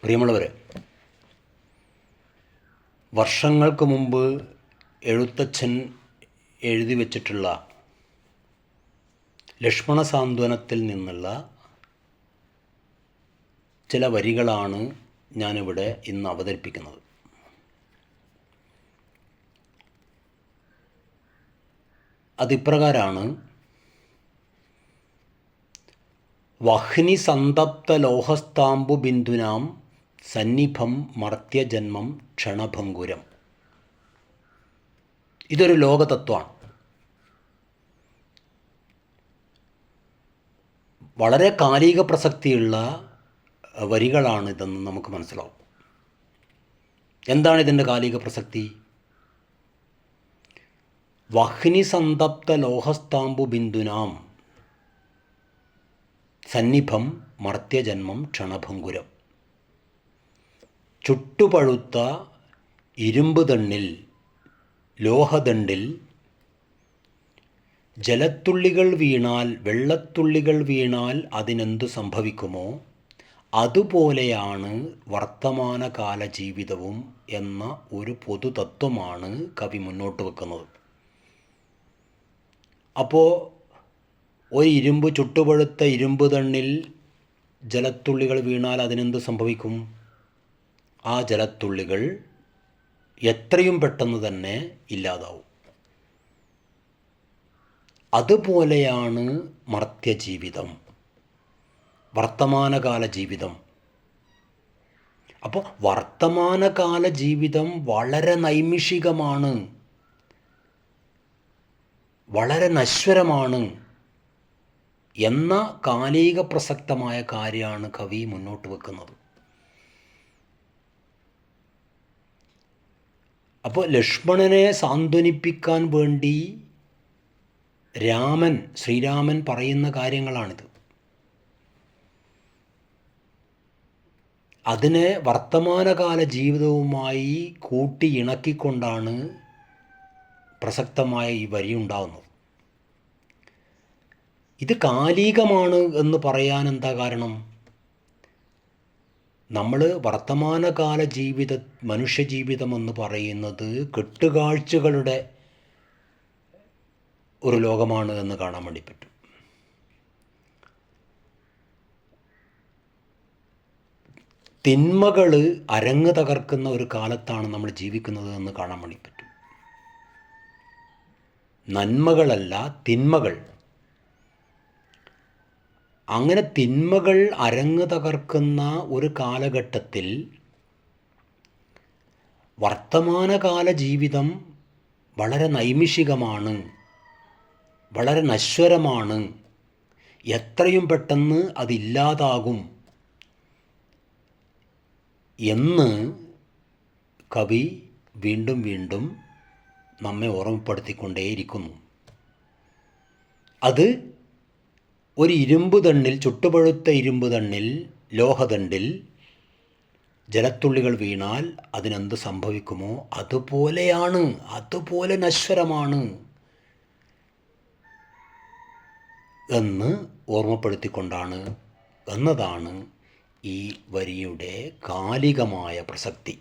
പ്രിയമുള്ളവരെ, വർഷങ്ങൾക്ക് മുമ്പ് എഴുത്തച്ഛൻ എഴുതി വച്ചിട്ടുള്ള ലക്ഷ്മണ സാന്ത്വനത്തിൽ നിന്നുള്ള ചില വരികളാണ് ഞാനിവിടെ ഇന്ന് അവതരിപ്പിക്കുന്നത്. അതിപ്രകാരമാണ്: വഹ്നി സന്തപ്ത ലോഹസ്താംബു ബിന്ദുനാം സന്നിഭം മർത്യജന്മം ക്ഷണഭംഗുരം. ഇതൊരു ലോകതത്വമാണ്. വളരെ കാലിക പ്രസക്തിയുള്ള വരികളാണിതെന്ന് നമുക്ക് മനസ്സിലാവും. എന്താണ് ഇതിൻ്റെ കാലിക പ്രസക്തി? വഹ്നി സന്തപ്ത ലോഹസ്താംബു ബിന്ദുനാം സന്നിഭം മർത്യജന്മം ക്ഷണഭംഗുരം. ചുട്ടുപഴുത്ത ഇരുമ്പ് തണ്ണിൽ, ലോഹദണ്ഡിൽ ജലത്തുള്ളികൾ വീണാൽ, വെള്ളത്തുള്ളികൾ വീണാൽ അതിനെന്തു സംഭവിക്കുമോ അതുപോലെയാണ് വർത്തമാനകാല ജീവിതവും എന്ന ഒരു പൊതുതത്വമാണ് കവി മുന്നോട്ട് വെക്കുന്നത്. അപ്പോൾ ഒരു ചുട്ടുപഴുത്ത ഇരുമ്പ് തണ്ണിൽ ജലത്തുള്ളികൾ വീണാൽ അതിനെന്ത് സംഭവിക്കും? ആ ജലത്തുള്ളികൾ എത്രയും പെട്ടെന്ന് തന്നെ ഇല്ലാതാവും. അതുപോലെയാണ് മർത്യജീവിതം, വർത്തമാനകാല ജീവിതം. അപ്പോൾ വർത്തമാനകാല ജീവിതം വളരെ നൈമിഷികമാണ്, വളരെ നശ്വരമാണ് എന്ന കാലിക പ്രസക്തമായ കാര്യമാണ് കവി മുന്നോട്ട് വെക്കുന്നത്. അപ്പോൾ ലക്ഷ്മണനെ സാന്ത്വനിപ്പിക്കാൻ വേണ്ടി ശ്രീരാമൻ പറയുന്ന കാര്യങ്ങളാണിത്. അതിനെ വർത്തമാനകാല ജീവിതവുമായി കൂട്ടി ഇണക്കിക്കൊണ്ടാണ് പ്രസക്തമായ ഈ വരി ഉണ്ടാകുന്നത്. ഇത് കാലികമാണ് എന്ന് പറയാൻ എന്താ കാരണം? നമ്മൾ വർത്തമാനകാല മനുഷ്യജീവിതം എന്ന് പറയുന്നത് കെട്ടുകാഴ്ചകളുടെ ഒരു ലോകമാണ് എന്ന് കാണാൻ വേണ്ടി പറ്റും. തിന്മകൾ അരങ്ങ് തകർക്കുന്ന ഒരു കാലത്താണ് നമ്മൾ ജീവിക്കുന്നത് എന്ന് കാണാൻ വേണ്ടി പറ്റും. നന്മകളല്ല, തിന്മകൾ. അങ്ങനെ തിന്മകൾ അരങ്ങ് തകർക്കുന്ന ഒരു കാലഘട്ടത്തിൽ വർത്തമാനകാല ജീവിതം വളരെ നൈമിഷികമാണ്, വളരെ നശ്വരമാണ്, എത്രയും പെട്ടെന്ന് അതില്ലാതാകും എന്ന് കവി വീണ്ടും വീണ്ടും നമ്മെ ഓർമ്മപ്പെടുത്തിക്കൊണ്ടേയിരിക്കുന്നു. അത് ഒരു ഇരുമ്പ് തണ്ണിൽ, ചുട്ടുപഴുത്ത ഇരുമ്പ് തണ്ണിൽ, ലോഹദണ്ഡിൽ ജലത്തുള്ളികൾ വീണാൽ അതിനെന്ത് സംഭവിക്കുമോ അതുപോലെയാണ്, അതുപോലെ നശ്വരമാണ് എന്ന് ഓർമ്മപ്പെടുത്തിക്കൊണ്ടാണ് എന്നതാണ് ഈ വരിയുടെ കാലികമായ പ്രസക്തി.